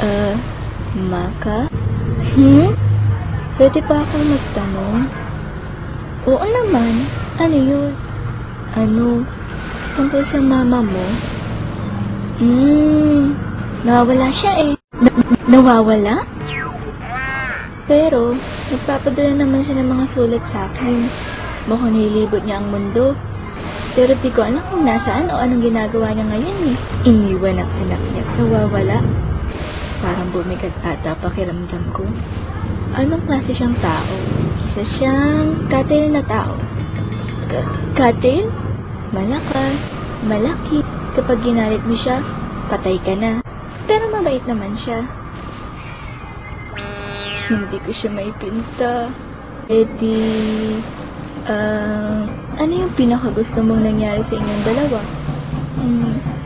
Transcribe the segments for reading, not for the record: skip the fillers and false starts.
Ah, Maka? Hmm? Pwede pa akong magtanong? Oo naman. Ano yun? Ano? Tungkol sa mama mo? Nawawala siya eh. Nawawala? Pero, nagpapadala naman siya ng mga sulat sa akin. Mukhang nilibot niya ang mundo. Pero di ko alam kung nasaan o anong ginagawa niya ngayon eh. Iniwan ang anak niya. Nawawala. Parang bumigat ata pakiramdam ko. Anong klase siyang tao? Isa siyang katil na tao. Katil? Malakas, malaki. Kapag ginalit mo siya, patay ka na. Pero mabait naman siya. Hindi ko siya maipinta. Eh di... ano yung pinakagusto mong nangyari sa inyong dalawa?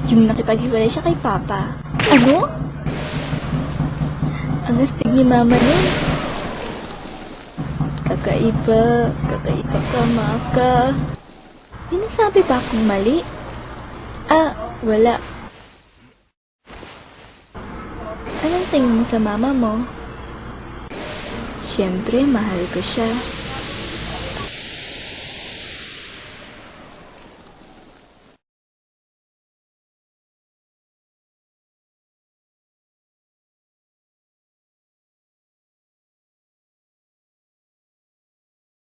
Yung nakipaghiwalay siya kay Papa. Ano? Ang astig ni Mama nun. Kakaiba ka, Maka. Sinasabi ba akong mali? Wala. Anong tingin mo sa mama mo? Siyempre, mahal ko siya.